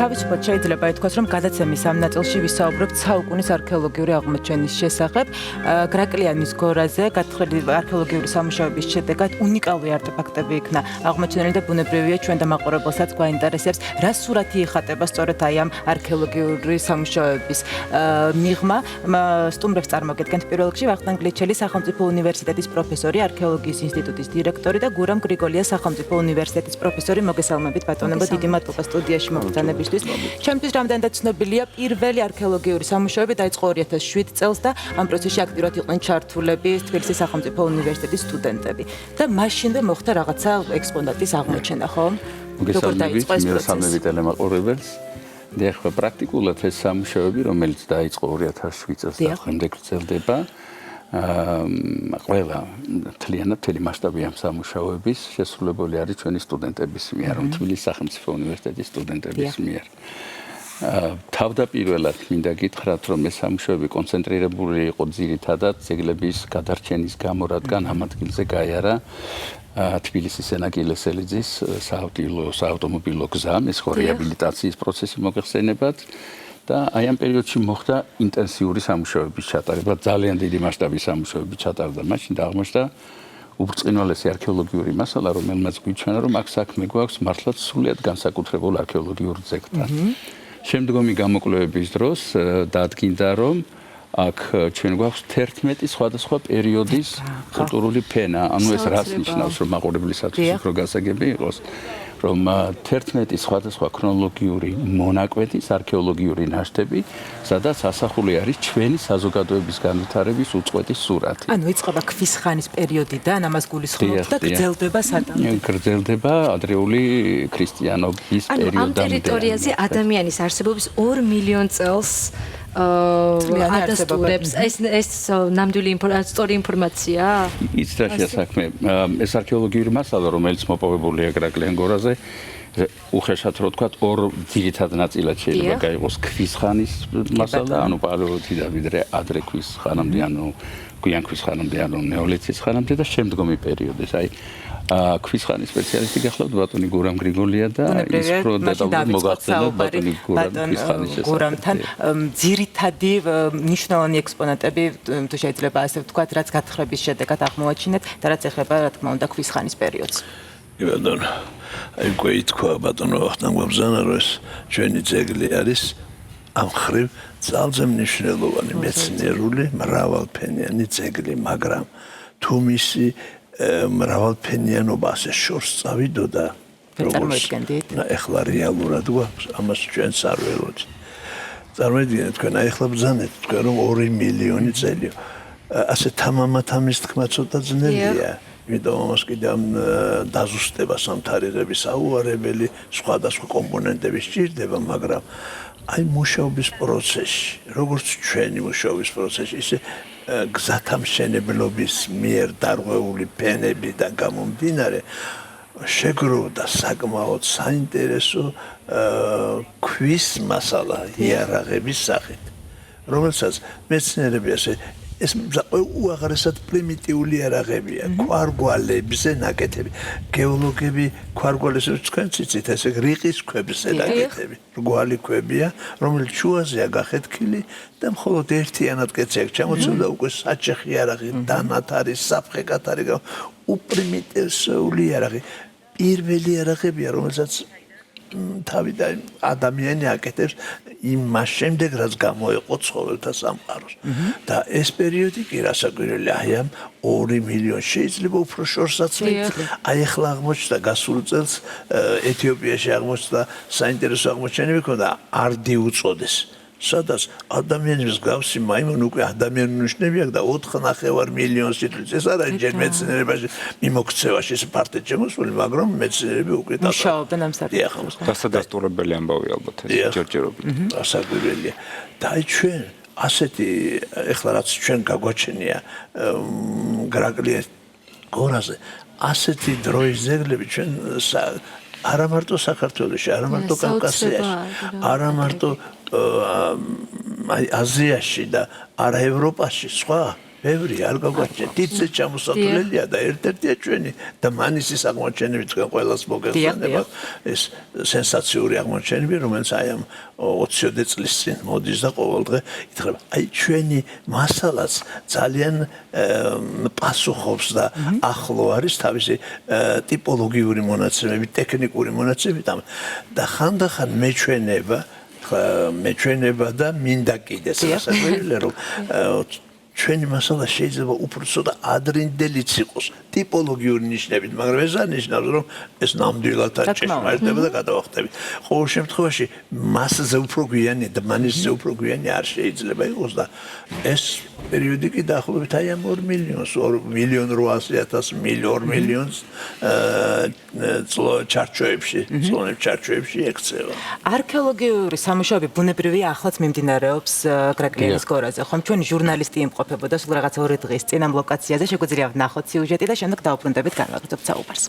თავისუფლად შეიძლება ითქვას, რომ გადაცემის ამ ნაწილში ვისაუბრებთ საუკუნის არქეოლოგიური აღმოჩენის შესახებ. გრაკლიანის გორაზე გათხრილი არქეოლოგიური სამუშაოების შედეგად უნიკალური არტეფაქტები იქნა აღმოჩენილი და ბუნებრივია ჩვენ და მაყურებელსაც გვაინტერესებს, რა სურათი იხატება სწორედ აი ამ არქეოლოგიური სამუშაოების მიღმა. სტუმრებს წარმოგედგენთ პირველ რიგში ვახტანგ გლიჩელი, სახელმწიფო უნივერსიტეტის პროფესორი, არქეოლოგიის ინსტიტუტის დირექტორი და გურამ გრიგოლია, სახელმწიფო უნივერსიტეტის პროფესორი. მოგესალმებით ბატონებო, დიდი მადლობა სტუდიაში მოგბრძანებისთვის. ჩემთვის რამდენადაც ცნობილია, პირველი არქეოლოგიური სამუშაოები დაიწყო 2007 წელს და ამ პროცესში აქტიურად იყვნენ ჩართულები თბილისის სახელმწიფო უნივერსიტეტის სტუდენტები. და მაშინვე მოხდა რაღაცა ექსპონატის აღმოჩენა, ხო? მოგესალმებით, მიერესალმებით ტელემაყურებელს. და ახლა პრაქტიკულად ეს სამუშაოები, რომელიც დაიწყო 2007 წელს და შემდეგ გრძელდება, ყველა მთელი მასშტაბი ამ სამუშაოების შესრულებული არის ჩვენი სტუდენტების მიერ, თბილისის სახელმწიფო უნივერსიტეტის სტუდენტების მიერ. თავდაპირველად მინდა გითხრათ, რომ ეს სამუშაოები კონცენტრირებული იყო ძირითადად ძეგლების გადარჩენის გამო, რადგან ამ ადგილზე გაიარა თბილისის სენაკილესელიძის საავტომობილო გზა, ეს ხო რეაბილიტაციის პროცესი მოგეხსენებათ. და აი ამ პერიოდში მოხდა ინტენსიური სამუშაოების ჩატარება, ძალიან დიდი მასშტაბის სამუშაოები ჩატარდა. მაშინ აღმოჩნდა უბრწყინვალესი არქეოლოგიური მასალა, რომელმაც გვიჩვენა, რომ აქ საქმე გვაქვს მართლაც სრულიად განსაკუთრებულ არქეოლოგიურ ძეგლთან. შემდგომი გამოკვლევების დროს დადგინდა, რომ აქ ჩვენ გვაქვს 11 სხვადასხვა პერიოდის კულტურული ფენა. ანუ ეს რას ნიშნავს, რომ მაყურებლისათვის უფრო გასაგები იყოს, რომ 11 სხვადასხვა ქრონოლოგიური მონაკვეთის არქეოლოგიური ნაშთები, სადაც ასახული არის ჩვენი საზოგადოების განვითარების უწყვეტი სურათი. ანუ იწყება ქვის ხანის პერიოდიდან, ამას გულისხმობთ და გრძელდება სადამდე? გრძელდება ადრეული ქრისტიანობის პერიოდამდე. ანუ ამ ტერიტორიაზე ადამიანის არსებობის 2 მილიონ წელს ადასტურებს. ეს ნამდვილი სწორი ინფორმაცია? იც რა საქმე, ეს არქეოლოგიური მასალა, რომელიც მოპოვებულია გრაკლიან გორაზე, უხეშად რო ვთქვათ, ორ ძირითად ნაწილად შეიძლება გაიყოს ქვის ხანის მასალა, ანუ პალეოლითიდან ვიდრე ადრე ქვის ხანამდე, ანუ გვიან ქვის ხანამდე, ანუ ნეოლითის ხანამდე და შემდგომი პერიოდის. აი ქვის ხანის სპეციალისტი გახლავთ ბატონი გურამ გრიგოლია და ის უფრო დეტალურად მოგახსენებთ ბატონი ქვის ხანის შესახებ. გურამთან ძირითადი მნიშვნელოვანი ექსპონატები, თუ შეიძლება ასე ვთქვათ, რაც გათხრების შედეგად აღმოაჩინეთ და რაც ეხება, რა თქმა უნდა, ქვის ხანის პერიოდს. კი ბატონო. აი გვეი თქვა ბატონო ვახტანგ გვაბზანა, რომ ეს ჩვენი ძეგლი არის ამ ხრივ ძალზე მნიშვნელოვანი მეცნიერული მრავალფენიანი ძეგლი, მაგრამ თუ მისი მრავალფენიანობა ასე შორს წავიდოდა, წარმოიდგენდით? ეხლა რეალურად გვაქვს, ამას ჩვენც არ ველოდით. წარმოიდგინეთ თქვენ, აი ეხლა ბრძანეთ თქვენ, რომ 2 მილიონი წელი. ასე თამამად ამის თქმა ცოტა ძნელია. იმიტომ ამას კიდე ამ დაზუსტებას ამ თარიღების აუარებელი სხვადასხვა კომპონენტები სჭირდება, მაგრამ აი მუშაობის პროცესში, როგორც ჩვენი მუშაობის პროცესში, ისე გზათამშენებლობის მიერ დარღვეული ფენებიდან გამომდინარე შეგროვდა საკმაოდ საინტერესო ქვის მასალა იარაღების სახით, რომელსაც მეცნიერები ასე ეს უაღრესად პრიმიტიული იარაღებია, ქვარგვალებზე ნაკეთები. გეოლოგები ქვარგვალებზე თქვენ ციცით, ესე რიყის ქვებზე ნაკეთები. რგვალი ქვებია, რომელიც შუაზეა გახეთქილი და მხოლოდ ერთიანად კეცი აქვს ჩამოცვლა უკვე საჩეხი იარაღი, დანათარი, საფხეკათარი, უპრიმიტიული იარაღი. პირველი იარაღებია, რომელსაც თავიდან ადამიანი აკეთებს იმას შემდეგ, რაც გამოეყო ცხოველთა სამყაროს. და ეს პერიოდი კი რასაკვირველია, აი ამ 2 მილიონი შეიძლება უფრო შორსაც ვიქნას. აი ახლა აღმოჩნდა გასულ წელს ეთიოპიაში აღმოჩნდა საინტერესო აღმოჩენები ქონდა არდი უწოდეს. სადაც ადამიანის გავსი მაიმუნი უკვე ადამიანი ნიშნები აქვს და 4.5 მილიონი სიტყვით. ეს არ არის ჯერ მეცნიერებაში მიმოქცევაში ეს ფაქტი შემოსული, მაგრამ მეცნიერები უკვე მუშაობენ ამ საკითხზე. დასადასტურებელი ამბავი ალბათ ეს ჯერჯერობით. დასაკვირველია. და აი ჩვენ ასეთი ეხლა რაც ჩვენ გაგვაჩენია გრაკლიან გორაზე, ასეთი დროის ძეგლები ჩვენ არა მარტო საქართველოში, არა მარტო კავკასიაში, არა მარტო აზიაში და არა ევროპაში, სხვა ბევრი არ გაგვაჩნია. დიდზე ჩამოსახლელია და ერთ-ერთია ჩვენი და მანისის აღმოჩენები თქვენ ყველას მოგეხსენებათ. ეს სენსაციური აღმოჩენები, რომელიც აი ამ 20 წლის წინ მოდის და ყოველდღე ითხრება. აი ჩვენი მასალაც ძალიან პასუხობს და ახლო არის თავისი ტიპოლოგიური მონაცემები, ტექნიკური მონაცემები და ხანდახან მეჩვენება და მინდა კიდეც rasaკვირია რომ ჩვენი მასალა შეიძლება უფრო ცოტა ადრინდელიც იყოს ტიპოლოგიური ნიშნებით, მაგრამ ეს არ ნიშნავს რომ ეს ნამდვილად არ ჭეშმარიტება და გადავახტები. ყოველ შემთხვევაში მასზე უფრო გვიანი და მანისზე უფრო გვიანი არ შეიძლება იყოს და ეს პერიოდი კი დაახლოებით აი ამ 2 მილიონს, 2.800.000 მილიონს ჩარჩოებში ექცევა. არქეოლოგიური სამუშაოები ბუნებრივია ახლაც მიმდინარეობს გრაკლიანის გორაზე. ხომ ჩვენი ჟურნალისტი იმყოფებოდა სულ რაღაც 2 დღის წინ ამ ლოკაციაზე, შეგვიძლია ვნახოთ სიუჟეტი და შემდეგ დავუბრუნდებით განვაგრძობთ საუბარს.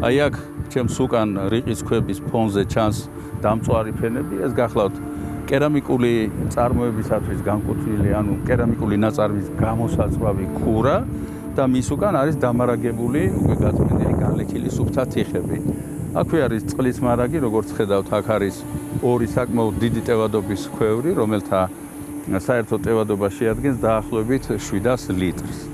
აი აქ ჩემს უკან რიყის ქვების ფონზე ჩანს დამწვარი ფენები, ეს გახლავთ კერამიკული წარმოებისათვის განკუთვნილი, ანუ კერამიკული ნაწარმის გამოსაწვავი ქურა და მის უკან არის დამარაგებული უკვე გაწმენდილი განლექილი სუფთა თიხები. აქვე არის წყლის მარაგი, როგორც ხედავთ, აქ არის 2 საკმაოდ დიდი ტევადობის ქვევრი, რომელთა საერთო ტევადობა შეადგენს დაახლოებით 700 litrს.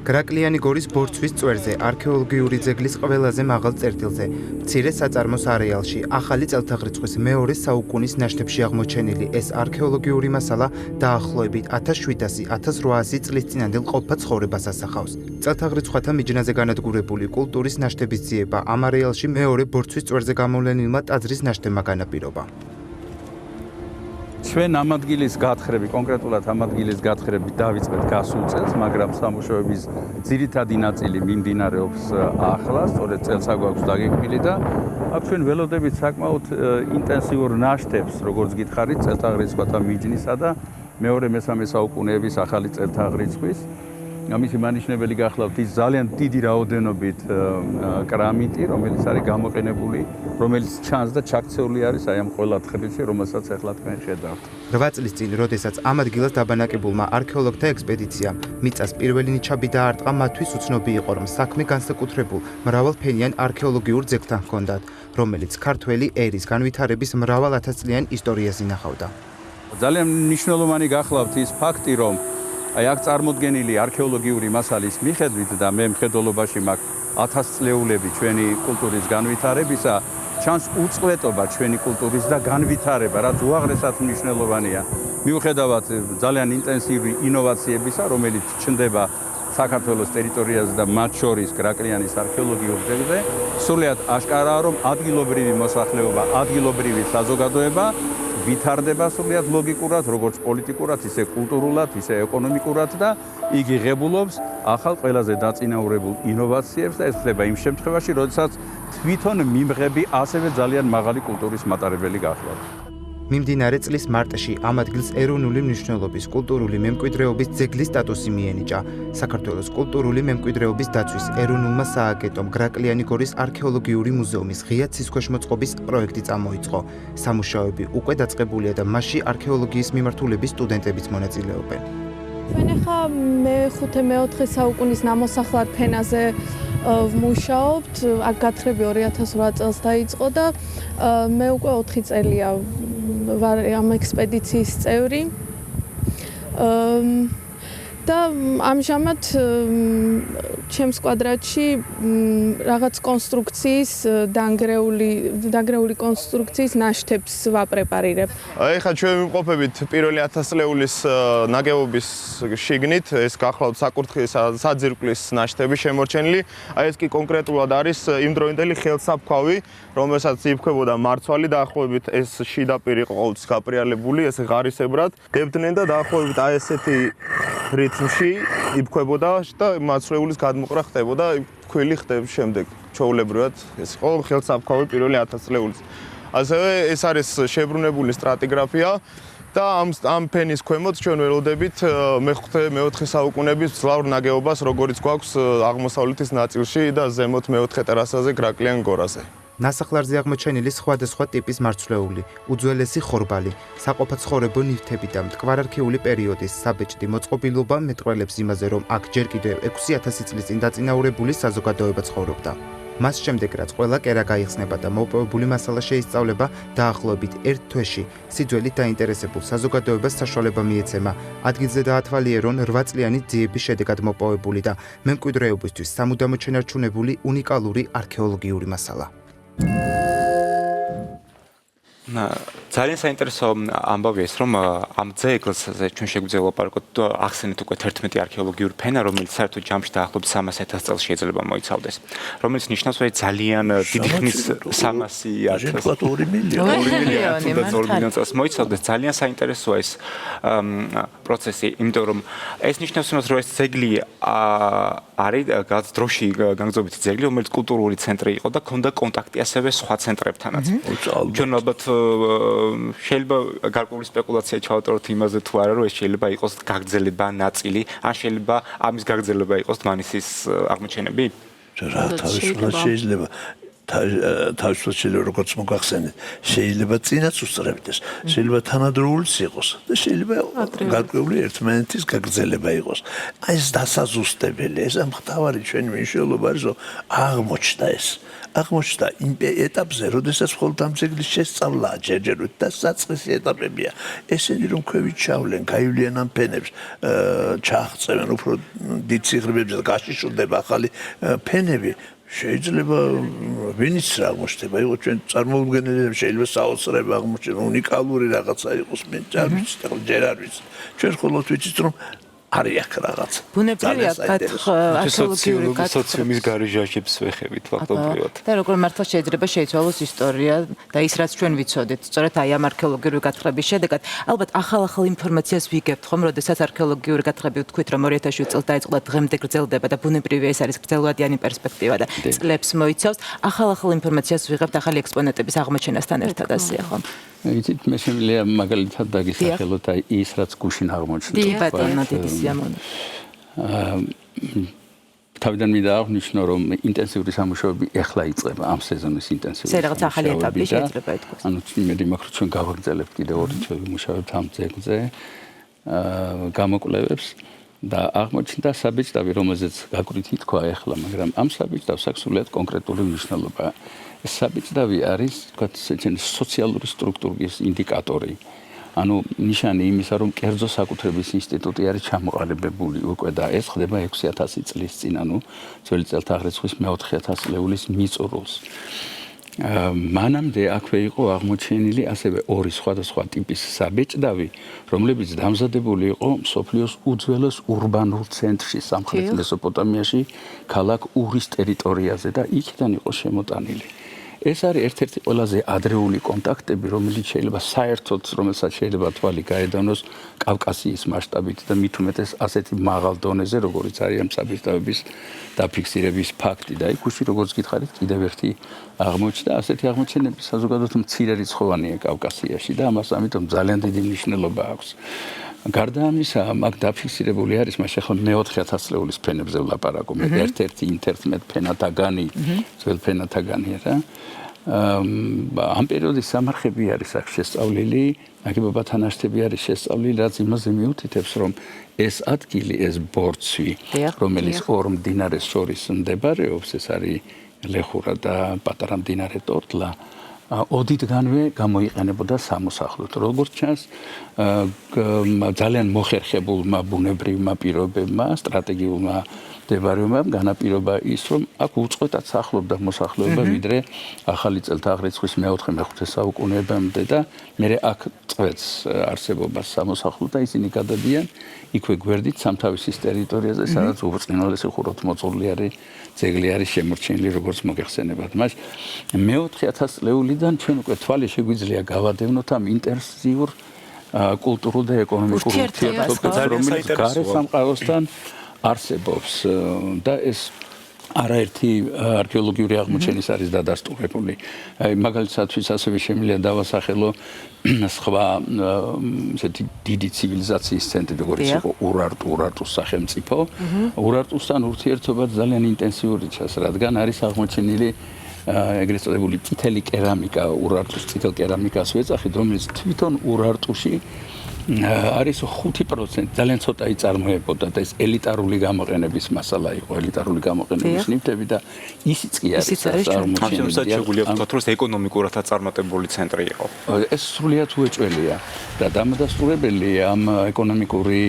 გრაკლიანი გორის ბორცვის წვერზე, არქეოლოგიური ძეგლის ყველაზე მაღალ წერტილზე, მცირე საწარმოს არეალში, ახალი წელთაღრიცხვის მეორე საუკუნის ნაშთებში აღმოჩენილი ეს არქეოლოგიური მასალა დაახლოებით 1700-1800 წლის წინანდელ ყოფა ცხოვრებას ასახავს. წელთაღრიცხვათა მიჯნაზე განადგურებული კულტურის ნაშთების ძიება ამ არეალში მეორე ბორცვის წვერზე გამოვლენილმა ტაძრის ნაშთებმა განაპირობა. ჩვენ ამ ადგილის გათხრები, კონკრეტულად ამ ადგილის გათხრები დავიწყეთ გასულ წელს, მაგრამ სამუშაოების ძირითადი ნაწილი მიმდინარეობს ახლა, სწორედ წელს აგვაქვს დაგეკვილი და აქ ჩვენ ველოდებით საკმაოდ ინტენსიურ ნაშთებს, როგორც გითხარით, წელთაღრიცხვათა მიჯნისა და მეორე-მესამე საუკუნეების ახალი წელთაღრიცხვის. ამისი მანიშნებელი გახლავთ ის ძალიან დიდი რაოდენობით კრამიტი, რომელიც არის გამოყენებული, რომელიც ჩანს და ჩაქცეული არის აი ამ ყველა თხრილში, რომელსაც ახლა თქვენ ხედავთ. 8 წლის წინ, როდესაც ამ ადგილას დაბანაკებულმა არქეოლოგთა ექსპედიციამ მიწას პირველი ნიჩაბი დაარტყა, მათთვის უცნობი იყო, რომ საქმე განსაკუთრებულ მრავალფენიან არქეოლოგიურ ძეგლთან ჰქონდათ, რომელიც ქართველი ერის განვითარების მრავალ ათასწლიან ისტორიას ინახავდა. ძალიან მნიშვნელოვანი გახლავთ ის ფაქტი, რომ აი აქ წარმოდგენილი არქეოლოგიური მასალის მიხედვით და მე მხედველობაში მაქვს 1000 წლეულები ჩვენი კულტურის განვითარებისა, ჩანს უწყლეტობა ჩვენი კულტურის და განვითარება, რაც უაღრესად მნიშვნელოვანია. მიუხედავად ძალიან ინტენსიური ინოვაციებისა, რომელიც ჩნდება საქართველოს ტერიტორიაზე და მათ შორის გრაკლიანის არქეოლოგიურ ძეგლზე, სრულიად აშკარაა, რომ ადგილობრივი მოსახლეობა, ადგილობრივი საზოგადოება ვითარდება სრულიად ლოგიკურად, როგორც პოლიტიკურად, ისე კულტურულად, ისე ეკონომიკურად და იგი ღებულობს ახალ ყველაზე დაწინაურებულ ინოვაციებს და ეს ხდება იმ შემთხვევაში, როდესაც თვითონ მიმღები ასევე ძალიან მაღალი კულტურის მატარებელი გახლავთ. მიმდინარე წლის მარტში ამ ადგილს ეროვნული მნიშვნელობის კულტურული მემკვიდრეობის ძეგლის სტატუსი მიენიჭა. საქართველოს კულტურული მემკვიდრეობის დაცვის ეროვნულმა სააგენტომ გრაკლიანი გორის არქეოლოგიური მუზეუმის ღია ცისქვეშმოწყობის პროექტი წამოიწყო. სამუშაოები უკვე დაწყებულია და მასში არქეოლოგიის მიმართულების სტუდენტებიც მონაწილეობენ. ჩვენ ახლა მე-5-4 საუკუნის ნამოსახლარ ფენაზე ვმუშაობთ. აქ გათხრები 2008 წელს დაიწყო და მე უკვე 4 წელია ვარ ამ ექსპედიციის წევრი. და ამჟამად ჩემს კვადრატში რაღაც კონსტრუქციის დანგრეული კონსტრუქციის ნაშთებს ვაპრეპარირებ. აი ხა ჩვენ ვიმყოფებით პირველი 1000 წლეულის ნაგებობის შიგნით, ეს გახლავთ საკურთხის საძირკვლის ნაშთები შემორჩენილი. აი ეს კი კონკრეტულად არის იმდროინდელი ხელსაფქვავი, რომელსაც იფქვებოდა მარცვალი, დაახლოებით ეს შიდა პირი იყო ყოველთვის გაპრიალებული, ეს ღარისებრად დებდნენ და დაახლოებით აი ესეთი რიტმში იფქვებოდა და მარცვლეულის გადმოყრა ხდებოდა, ქვილი ხდება შემდეგ ჩვეულებრივად ეს იყო ხელსაფქვავი პირველი 1000 წლეულის. ასევე ეს არის შებრუნებული სტრატიგრაფია და ამ ფენის ქვემოთ ჩვენ ველოდებით მე-4 საუკუნეების მძლავრ ნაგებობას, როგორც გვაქვს აღმოსავლეთის ნაწილში და ზემოთ მე-4 ტერასაზე გრაკლიან გორაზე. ნასახლარზე აღმოჩენილი სხვადასხვა ტიპის მარცვლეული, უძველესი ხორბალი, საყოფაცხოვრებო ნივთები და მტკვარ-არქეული პერიოდის საბეჭდი მოწყობილობა მეტყველებს იმაზე, რომ აქ ჯერ კიდევ 6000 წლის წინ დაწინაურებული საზოგადოება ცხოვრობდა. მას შემდეგ, რაც ყველა კერა გაიხსნება და მოპოვებული მასალა შეისწავლება, დაახლოებით 1 თვეში სიძველით დაინტერესებულ საზოგადოებას საშუალება მიეცემა ადგილზე დაათვალიერონ 8 წლიანი ძიების შედეგად მოპოვებული და მემკვიდრეობისთვის სამუდამოდ შენარჩუნებული უნიკალური არქეოლოგიური მასალა. ძალიან საინტერესო ამბავია ეს, რომ ამ ძეგლზე ჩვენ შეგვიძლია ვლაპარაკოთ ახსენეთ უკვე 11 არქეოლოგიური ფენა, რომელიც საერთოდ ჯამში დაახლოებით 300,000 წელს შეიძლება მოიცავდეს. რომელიც ნიშნავს, რომ ძალიან დიდი ხნის 300,000 2 მილიონი. 2 მილიონ წელს მოიცავდეს. ძალიან საინტერესოა ეს პროცესი, იმიტომ რომ ეს ნიშნავს იმას, რომ ეს ძეგლი არის რაღაც დროში განგრძობითი ძეგლი, რომელიც კულტურული ცენტრი იყო და ჰქონდა კონტაქტი ასევე სხვა ცენტრებთანაც. ჩვენ ალბათ შეიძლება გარკვეული სპეკულაცია ჩავატაროთ იმაზე თუ არა, რომ ეს შეიძლება იყოს გაგრძელება ნაწილი, ან შეიძლება ამის გაგრძელება იყოს დმანისის აღმოჩენები? რა თავისუფლად შეიძლება თავისუფლად შეიძლება როგორც მოგახსენეთ, შეიძლება წინაც უსწრებდეს, შეიძლება თანადროულიც იყოს და შეიძლება გარკვეული ერთმანეთის გაგრძელება იყოს. აი ეს დასაზუსტებელი, ეს მთავარი ჩვენი მნიშვნელობა არის, რომ აღმოჩნდა იმ ეტაპზე, როდესაც მხოლოდ ამ ძეგლის შესწავლაა ჯერჯერობით და საწყისი ეტაპებია. ესენი რომ ქვევით ჩავლენ, გაივლიან ამ ფენებს, ჩააღწევენ უფრო დიდ სიღრმეებზე და გაშიშვლდება ახალი ფენები. შეიძლება ვინც რა აღმოჩნდება, იყოს ჩვენ წარმოუდგენელი, შეიძლება საოცრება აღმოჩნდეს, უნიკალური რაღაცა იყოს, მე ჯერ არ ვიცი. ჩვენ მხოლოდ ვიცით რომ არის აქ რაღაც. ბუნებრივია არქეოლოგიური სოციუმის გარეჟაშებს ვეხებით ფაქტობრივად. და როგორ მართლა შეიძლება შეიცვალოს ისტორია და ის რაც ჩვენ ვიცოდით, სწორედ აი ამ არქეოლოგიური გათხრების შედეგად, ალბათ ახალ ინფორმაციას ვიგებთ ხომ, როდესაც არქეოლოგიური გათხრები ვთქვით, რომ 2007 წელს დაიწყო და დღემდე გრძელდება და ბუნებრივია ეს არის გრძელვადიანი პერსპექტივა და წლებს მოიცავს, ახალ ინფორმაციას ვიღებთ ახალი ექსპონატების აღმოჩენასთან ერთად ასე ხომ? იცით, მე შემიძლია მაგალითად დაგისახელოთ აი ის რაც გუშინ აღმოჩნდა. კი ბატონო, დიდი სიამოვნებაა. თავიდან მინდა აღნიშნო, რომ ინტენსიური სამუშაოები ეხლა იწყება ამ სეზონის ინტენსიური. ეს რაღაც ახალი ეტაპი შეიძლება ითქვას. ანუ იმედი მაქვს, რომ ჩვენ გავაგრძელებთ კიდევ 2 თვე ვიმუშავებთ ამ ძეგლზე გამოკვლევებს და აღმოჩნდა საბეჭდავი, რომელზეც გაკვირით ითქვა ეხლა, მაგრამ ამ საბეჭდავს აქვს სრულიად კონკრეტული მნიშვნელობა. ეს საბეჭდავი არის, თქვათ, ესეთი სოციალური სტრუქტურის ინდიკატორი. ანუ ნიშანი იმისა, რომ კერძო საკუთრების ინსტიტუტი არის ჩამოყალიბებული უკვე და ეს ხდება 6000 წლის წინ, ანუ ძველი წელთაღრიცხვის მე-4000 წლეულის მიწურულს. მანამდე აქვე იყო აღმოჩენილი ასევე 2 სხვადასხვა ტიპის საბეჭდავი, რომლებიც დამზადებული იყო მსოფლიოს უძველეს ურბანულ ცენტრში, სამხრეთ მესოპოტამიაში, ქალაქ ურის ტერიტორიაზე და იქიდან იყო შემოტანილი. ეს არის ერთ-ერთი ყველაზე ადრეული კონტაქტები, რომელიც შეიძლება საერთოდ, რომელსაც შეიძლება თვალი გაედანოს კავკასიის მასშტაბით და მით უმეტეს ასეთი მაღალ დონეზე, როგორც არის ამ საბეჭდავების დაფიქსირების ფაქტი და იქ უში როგორც გითხარით, კიდევ ერთი აღმოჩნდა, ასეთი აღმოჩენები საზოგადოებრივ მცირერიცხოვანია კავკასიაში და ამას ამიტომ ძალიან დიდი მნიშვნელობა აქვს. გარდა ამისა, მაგ დაფიქსირებული არის, მაშინ ახლა მე-4000 წლეულის ფენებზე ვლაპარაკობ, ერთ-ერთი ინტერმედ ფენათაგანი, ძველ ფენათაგანია რა. ამ პერიოდის სამარხები არის აქ შესწავლილი, ნაგებობათა ნაშთები არის შესწავლილი, რაც იმაზე მიუთითებს, რომ ეს ადგილი, ეს ბორცვი, რომელიც ორ მდინარეს შორის მდებარეობს, ეს არის ლეხურა და პატარა მდინარე ტორტლა, ოდითგანვე გამოიყენებოდა სამოსახლოდ. როგორც ჩანს, ძალიან მოხერხებულმა ბუნებრივმა პირობებმა, სტრატეგიულმა მდებარეობამ განაპირობა ის, რომ აქ უწყვეტად სახლობდა მოსახლეობა, ვიდრე ახალი წელთაღრიცხვის მე-4-მე-5 საუკუნეებამდე და მე აქ წვეთს არსებობას სამოსახლო და ისინი გადადიან იქვე გვერდით სამთავისის ტერიტორიაზე, სადაც უბრწყინვალესი ხუროთმოძღვრული არის ძეგლი არის შემორჩენილი, როგორც მოგეხსენებათ. მას მე-4000 წლეულიდან ჩვენ უკვე თვალი შეგვიძლია გავადევნოთ ამ ინტენსიურ კულტურულ და ეკონომიკურ ურთიერთობებს, რომელიც გარე სამყაროსთან არსებობს და ეს არაერთი არქეოლოგიური აღმოჩენის არის დადასტურებული. მაგალითადაც ასევე შემიძლია დავასახელო სხვა ესეთი დიდი ცივილიზაციის ცენტრი, როგორც იყო ურარტუს სახელმწიფო. ურარტუსთან ურთიერთობა ძალიან ინტენსიური ჩანს, რადგან არის აღმოჩენილი ეგრეთ წოდებული წითელი კერამიკა, ურარტუს წითელ კერამიკას ვეძახით, რომელიც თვითონ ურარტუში არის 5% ძალიან ცოტა იწარმოებოდა და ეს ელიტარული გამოყენების მასალა იყო, ელიტარული გამოყენების ნივთები და ისიც კი არის წარმოჩენილი. ამიტომ შეგვიძლია ვთქვათ, რომ ეკონომიკურადაც წარმატებული ცენტრი იყო. ეს სრულიად უეჭველია და დამადასტურებელი ამ ეკონომიკური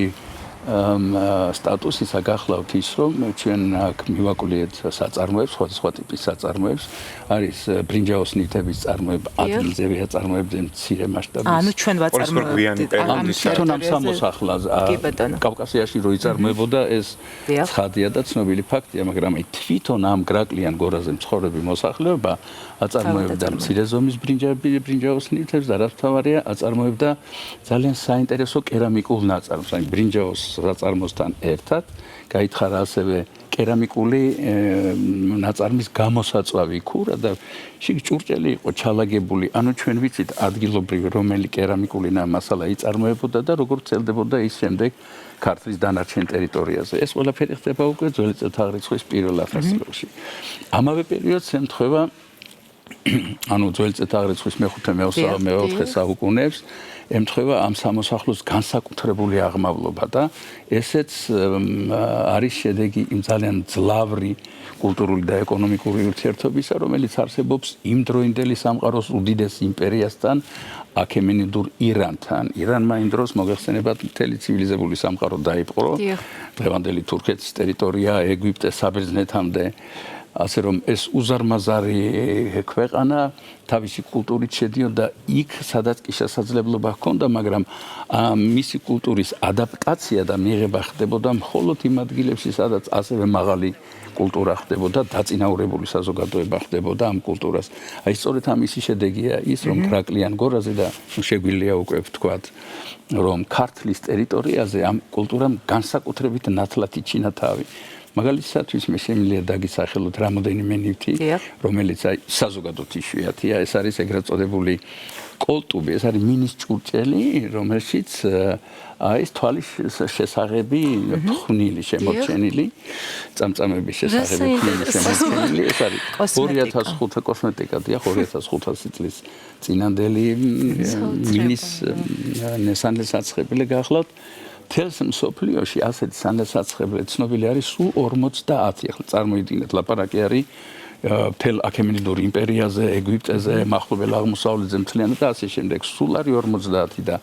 სტატუსისა გახლავთ ის, რომ ჩვენ აქ მივაკვლიეთ საწარმოებს, სხვადასხვა ტიპის საწარმოებს, არის ბრინჯაოს ნივთების წარმოება, ადგილზევე აწარმოებდნენ მცირე მასშტაბის. ანუ ჩვენ ვაწარმოებთ თვითონ ამ სამოსახლოზე კავკასიაში რო იწარმოებოდა ეს ცხადია და ცნობილი ფაქტია, მაგრამ თვითონ ამ გრაკლიან გორაზე მცხოვრები მოსახლეობა აწარმოებდა მცირე ზომის ბრინჯაოს ნივთებს და რაც მთავარია, აწარმოებდა ძალიან საინტერესო კერამიკულ ნაწარმს, აი ბრინჯაოს საწარმოსთან ერთად გაითხარა ასევე კერამიკული ნაწარმის გამოსაწვავი ქურა და შიგ ჭურჭელი იყო ჩალაგებული. ანუ ჩვენ ვიცით ადგილობრივი რომელი კერამიკული მასალა იწარმოებოდა და როგორ ვრცელდებოდა ის შემდეგ ქართლის დანარჩენ ტერიტორიაზე. ეს ყველაფერი ხდება უკვე ძველი წელთაღრიცხვის პირველ ათასწლეულში. ამავე პერიოდს ემთხვევა ანუ ძველი წელთაღრიცხვის მე-4 საუკუნეებს ემთხვევა ამ სამოსახლოს განსაკუთრებული აღმავლობა და ესეც არის შედეგი იმ ძალიან ძლავრი კულტურული და ეკონომიკური ურთიერთობისა, რომელიც არსებობს იმ დროინდელი სამყაროს უდიდეს იმპერიასთან, აქემენიდურ ირანთან. ირანმა იმ დროს მოგეხსენებათ მთელი ცივილიზებული სამყარო დაიპყრო, დღევანდელი თურქეთის ტერიტორია, ეგვიპტე, საბერძნეთამდე. ასე რომ ეს უზარმაზარი ქვეყანა თავისი კულტურით შედიოდა იქ, სადაც კი შესაძლებლობა ჰქონდა, მაგრამ მისი კულტურის ადაპტაცია და მიღება ხდებოდა მხოლოდ იმ ადგილებში, სადაც ასევე მაღალი კულტურა ხდებოდა, დაწინაურებული საზოგადოება ხდებოდა ამ კულტურას. აი სწორედ ამისი შედეგია ის, რომ გრაკლიან გორაზე და შეგვიძლია უკვე ვთქვათ, რომ ქართლის ტერიტორიაზე ამ კულტურამ განსაკუთრებით ნათლად იჩინა თავი. მაგალითად, მე შემიძლია დაგისახელოთ რამოდენიმე ნივთი, რომელიც აი საზოგადოოდ იშვიათია, ეს არის ეგრეთ წოდებული კოლტუბი, ეს არის მინის ჭურჭელი, რომელშიც ეს თვალის შესაღები ფხვნილი შემორჩენილი, წამწამების შესაღები ფხვნილი შემორჩენილი, ეს არის 2005 კოსმეტიკადია, 2500 წლის წინანდელი მინის ნესანლესაცხებელი გახლავთ. თელს მსოფლიოში ასეთი სანელსაცხებელი ცნობილი არის სულ 50. ახლა წარმოიდგინეთ, ლაპარაკი არის თელ აქემენიდურ იმპერიაზე, ეგვიპტეზე, მახლობელ აღმოსავლეთზე მთლიანად და ასე შემდეგ. სულ არის 50 და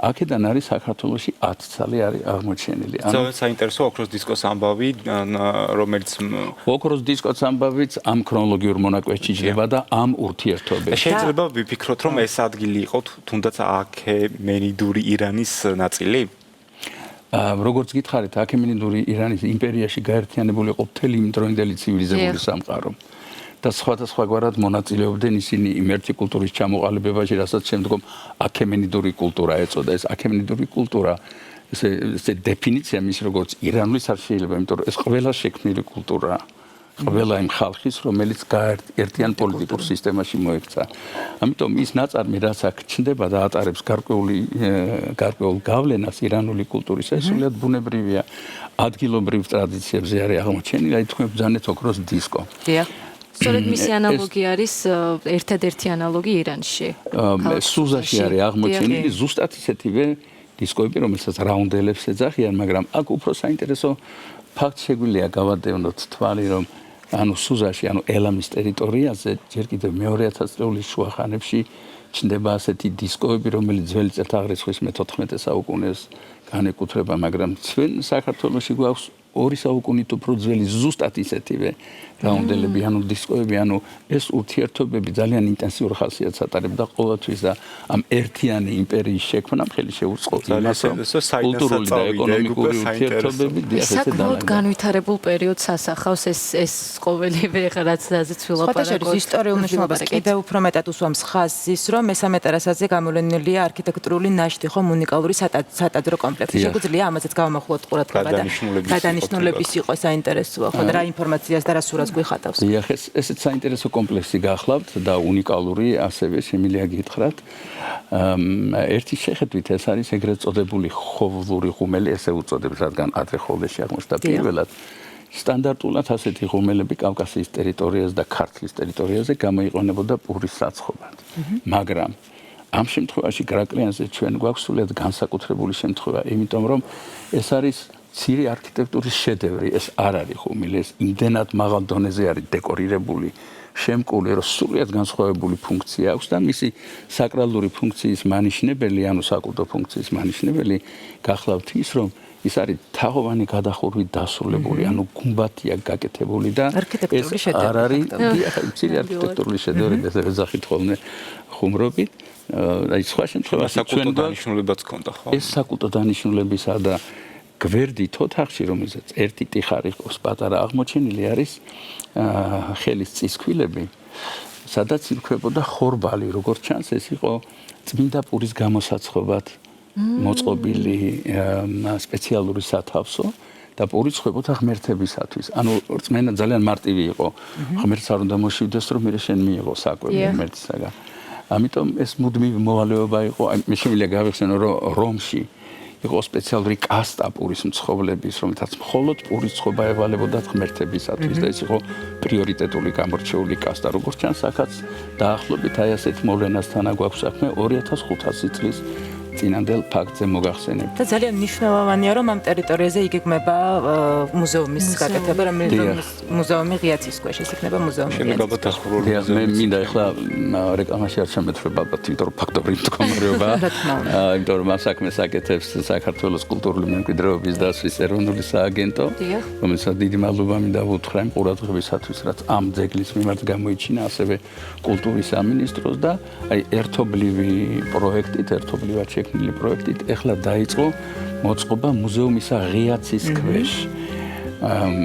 აქედან არის საქართველოში 10 ცალი არის აღმოჩენილი. ძალიან საინტერესო ოქროს დისკოს ამბავი, რომელიც ოქროს დისკოს ამბავიც ამ ქრონოლოგიურ მონაკვეთში ჯდება და ამ ურთიერთობებს. შეიძლება ვიფიქროთ, რომ ეს ადგილი იყო თუნდაც აქემენიდური ირანის ნაწილი? როგორც გითხარით, აქემენიდური ირანის იმპერიაში გაერთიანებული იყო მთელი იმ დროინდელი ცივილიზებული სამყარო. და სხვადასხვაგვარად მონაწილეობდნენ ისინი იმ ერთი კულტურის ჩამოყალიბებაში, რასაც შემდგომ აქემენიდური კულტურა ეწოდა. ეს აქემენიდური კულტურა, ესე დეფინიცია მის როგორც ირანულის არ შეიძლება, იმიტომ რომ ეს ყველა შექმნილი კულტურაა. ყველა იმ ხალხის, რომელიც ერთიან პოლიტიკურ სისტემაში მოექცა. ამიტომ ის ნაწარმი, რაც აქ ჩნდება და ატარებს გარკვეულ გავლენას ირანული კულტურის, ეს სულად ბუნებრივია. ადგილობრივ ტრადიციებზე არის აღმოჩენილი, აი თქვენ ბრძანეთ ოქროს დისკო. სწორედ მისი ანალოგი არის ერთადერთი ანალოგი ირანში. სუზაში არის აღმოჩენილი ზუსტად ისეთივე დისკოები, რომელსაც რაუნდელებს ეძახიან, მაგრამ აქ უფრო საინტერესო ფაქტი შეგვიძლია გავადევნოთ თვალი, რომ ანუ სუზაში, ანუ ელამის ტერიტორიაზე ჯერ კიდევ მე-2000 წლეულის შუა ხანებში ჩნდება ასეთი დისკოები, რომელიც ძველი წელთაღრიცხვის მე-14 საუკუნეს განეკუთვნება, მაგრამ ჩვენ საქართველოში გვაქვს 2 საუკუნით უფრო ძველი ზუსტად ისეთივე რაუნდელები, ანუ დისკოები, ანუ ეს ურთიერთობები ძალიან ინტენსიურ ხასიათს ატარებდა ყოველთვის და ამ ერთიანი იმპერიის შექმნა მხელი შეუწყო იმას, რომ კულტურული და ეკონომიკური ურთიერთობები საკმაოდ განვითარებულ პერიოდს ასახავს ეს ყოველივე რაც დაზეც ვილაპარაკოთ. ისტორიულ მნიშვნელობას კიდევ უფრო მეტად უსვამს ხაზის, რომ მესამე ტერასაზე გამოვლენილია არქიტექტურული ნაშთი, ხომ უნიკალური სატაძრო კომპლექსი. შეგვიძლია ამაზეც გავამახვილოთ ყურადღება და გადანიშნულების იყო საინტერესოა, ხო და რა ინფორმაციას და რა სურათს გვიხატავს. დიახ, ესეც საინტერესო კომპლექსი გახლავთ და უნიკალური, ასევე შემიძლია გითხრათ. ერთი შეხედვით ეს არის ეგრეთ წოდებული ხოვლური ღუმელი, ესე უწოდებს, რადგან ადრე ხოვლეში აღმოჩნდა პირველად. სტანდარტულად ასეთი ღუმელები კავკასიის ტერიტორიაზე და ქართლის ტერიტორიაზე გამოიყენებოდა პურის საცხობად. მაგრამ ამ შემთხვევაში გრაკლიანზე ჩვენ გვაქვს სულად განსაკუთრებული შემთხვევა, იმიტომ რომ ეს არის ცირე არქიტექტურის შედევრი, ეს არ არის ღუმელი, ეს იმდენად მაღალ დონეზე არის დეკორირებული, შემკული, რომ სულად განსხვავებული ფუნქცია აქვს და მისი საკრალური ფუნქციის მანიშნებელი, ანუ საკულტო ფუნქციის მანიშნებელი გახლავთ ის, რომ ის არის თაღოვანი გადახურვით დასრულებული, ანუ გუმბათია გაკეთებული და ეს არ არის ცირე არქიტექტურული შედევრები, ესე ვეძახით ხოლმე ხუმრობით. აი სხვა შემთხვევაში საკულტო დანიშნულებაც ქონდა, ხო? ეს საკულტო დანიშნულებისა და გვერდით ოთახში, რომელზეც ერთი ტიხარი ყავს პატარა აღმოჩენილი არის ხელის წისქვილები, სადაც იმხებოდა ხორბალი, როგორც ჩანს, ეს იყო წმინდა პურის გამოსაცხობად მოწყობილი სპეციალური სათავსო და პური ცხებოდა ღმერთებისათვის. ანუ რწმენა ძალიან მარტივი იყო. ღმერთს არ უნდა მოშივდეს, რომ მერე შენ მიიღო საკვები ღმერთისაგან. ამიტომ ეს მუდმივი მოვალეობა იყო. მე შემიძლია გავიხსენო, რომ რომში იყო სპეციალური კასტა პურის მცხოვრებლების, რომელთაც მხოლოდ პურის ცხობა ევალებოდა ღმერთებისათვის და ეს იყო პრიორიტეტული გამორჩეული კასტა. როგორც ჩანს, აქაც დაახლოებით აი ასეთ მოვლენასთან გვაქვს საქმე 2500 წლის წინანდელ ფაქტზე მოგახსენებ. და ძალიან მნიშვნელოვანია, რომ ამ ტერიტორიაზე იგეგმება მუზეუმის გაკეთება, რომელიც მუზეუმი ღიაცის ქვეშ, ეს იქნება მუზეუმი. შემდგარად დახურული მე მინდა ახლა რეკლამაში არ შემეცხრება, იმიტომ რომ ფაქტობრივი მდგომარეობა, იმიტომ რომ ამ საქმეს აკეთებს საქართველოს კულტურული მემკვიდრეობის დაცვის ეროვნული სააგენტო, რომელსაც დიდი მადლობა მინდა ვუთხრა იმ ყურადღებისათვის, რაც ამ ძეგლის მიმართ გამოიჩინა, ასევე კულტურის სამინისტროს და აი ერთობლივი პროექტით, ერთობლივად შექმნილი პროექტით ეხლა დაიწყო მოწყობა მუზეუმისა ღიაცის ქვეშ.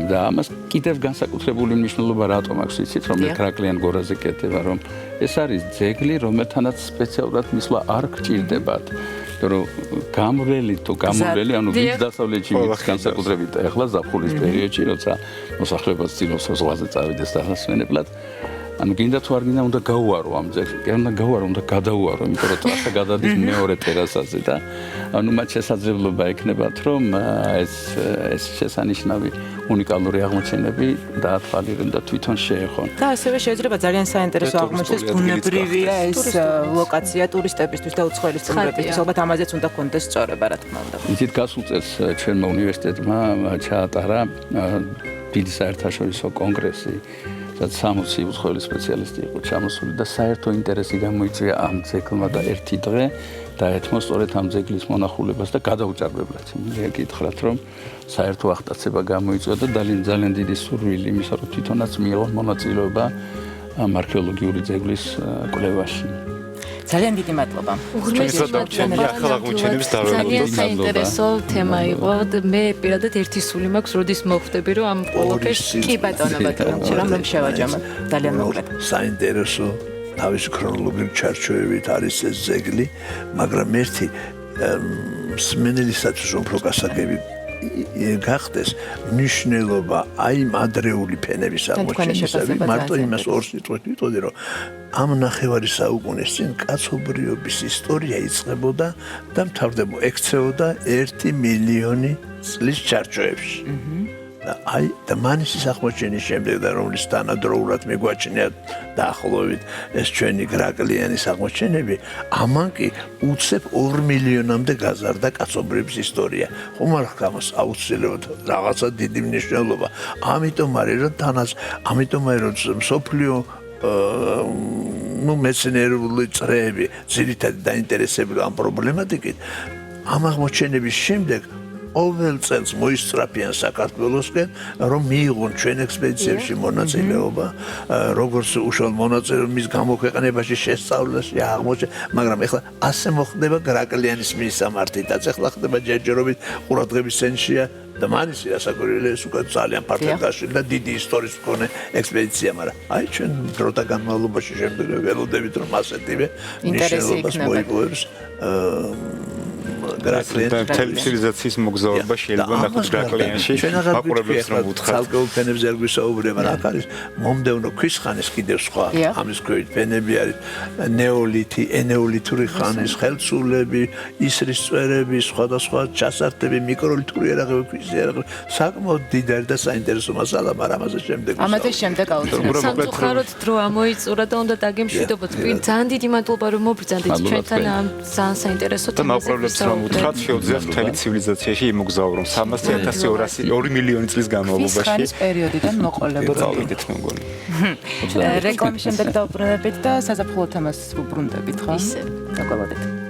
და ამას კიდევ განსაკუთრებული მნიშვნელობა რატომ აქვს იცით, რომ გრაკლიან გორაზე კეთება, რომ ეს არის ძეგლი, რომელთანაც სპეციალურად მისვლა არ გჭირდებათ. რომ გამრელი თუ გამრელი, ანუ ვით დასავლეთში მის განსაკუთრებით ეხლა ზაფხულის პერიოდში, როცა მოსახლეობა ცდილობს ზღვაზე წავიდეს დასასვენებლად, ანუ გინდა თუ არ გინდა უნდა გაუარო ამ ძეგლს, უნდა გაუარო, უნდა გადაუარო, იმიტომ რომ ტრასა გადადის მეორე ტერასაზე და ანუ მათ შესაძლებლობა ექნებათ, რომ ეს შესანიშნავი უნიკალური აღმოჩენები დაათვალიერონ და თვითონ შეეხონ. და ასევე შეიძლება ძალიან საინტერესო აღმოჩნდეს ბუნებრივია ეს ლოკაცია ტურისტებისთვის და უცხოელის წამლებისთვის, ალბათ ამაზეც უნდა კონდეს სწორება, რა თქმა უნდა. იცით, გასულ წელს ჩვენმა უნივერსიტეტმა ჩაატარა დიდი საერთაშორისო კონგრესი, სადაც 60 უცხოელი სპეციალისტი იყო ჩამოსული და საერთო ინტერესი გამოიწვია ამ ძეგლმა და ერთი დღე დაეთმო სწორედ ამ ძეგლის მონახულებას და გადაუჭარბებლად. მე გითხრათ, რომ საერთო აღტაცება გამოიწვია და ძალიან დიდი სურვილი იმისა, რომ თვითონაც მიიღო მონაწილეობა ამ არქეოლოგიური ძეგლის კვლევაში. ძალიან დიდი მადლობა. ძალიან საინტერესო თემა იყო. მე პირადად ერთი სული მაქვს, როდის მოხვდები, რომ ამ ყველაფერს კი ბატონო, რომ შევაჯამოთ. ძალიან მოკლედ. საინტერესო თავის ქრონოლოგიური ჩარჩოებით არის ეს ძეგლი, მაგრამ ერთი მსმენელისათვის უფრო გასაგები გახდეს მნიშვნელობა აი ამ ადრეული ფენების აღმოჩენისა. მარტო იმას ორ სიტყვით ვიტყოდი, რომ ამ ნახევარი საუკუნის წინ კაცობრიობის ისტორია იწყებოდა და მთავრდება ექცეოდა 1 მილიონი წლის ჩარჩოებში. და აი და მანისის აღმოჩენის შემდეგ და რომლის თანადროულად მიგვაჩნია დაახლოებით ეს ჩვენი გრაკლიანის აღმოჩენები, ამან კი უცებ 2 მილიონამდე გაზარდა კაცობრიობის ისტორია. ხომ არ ხამას აუცილებლად რაღაცა დიდი მნიშვნელობა. ამიტომ არის რომ მსოფლიო მეცნიერული წრეები ძირითადად დაინტერესებული ამ პრობლემატიკით. ამ აღმოჩენების შემდეგ ყოველ წელს მოისწრაფიან საქართველოსკენ, რომ მიიღონ ჩვენ ექსპედიციებში მონაწილეობა, როგორც უშუალო მონაწილე მის გამოქვეყნებაში შესწავლაში აღმოჩენ, მაგრამ ეხლა ასე მოხდება გრაკლიანის მისამართით, ეხლა ხდება ჯერჯერობით ყურადღების ცენტრშია და მანისი ასაკურილი ეს უკვე ძალიან ფართოდ გაშლილი და დიდი ისტორიის მქონე ექსპედიცია, მაგრამ აი ჩვენ დროთა განმავლობაში შემდეგ ველოდებით რომ ასეთივე მნიშვნელობას მოიპოვებს ცივილიზაციის მოგზაურობა შეიძლება ნახოთ გრაკლიანში მაყურებლებს რომ უთხრათ ცალკეულ ფენებზე არ გვისაუბრება, მაგრამ აქ არის მომდევნო ქვის ხანის კიდევ სხვა ამის ქვევით ფენები არის ნეოლითი, ენეოლითური ხანის ხელცურები, ისრის წვერები, სხვადასხვა ჩასართები, მიკროლითური იარაღები, ქვის იარაღები, საკმაოდ დიდარი და საინტერესო მასალა, მაგრამ ამაზე შემდეგ ამაზე შემდეგ აუცილებლად სამწუხაროდ დრო ამოიწურა და უნდა დაგემშვიდობოთ. ძალიან დიდი მადლობა რომ მობრძანდით ჩვენთან ამ ძალიან საინტერესო თემაზე. უთხრათ შეუძლიათ მთელი ცივილიზაციაში იმოგზაურონ 300.200 მილიონი წლის განმავლობაში. ქვის პერიოდიდან მოყოლებით. დავიდეთ მეგონი. რეკლამის შემდეგ დავბრუნებით და საზაფხულო თემას ვუბრუნდებით, ხო? ისე. დაგვალოდეთ.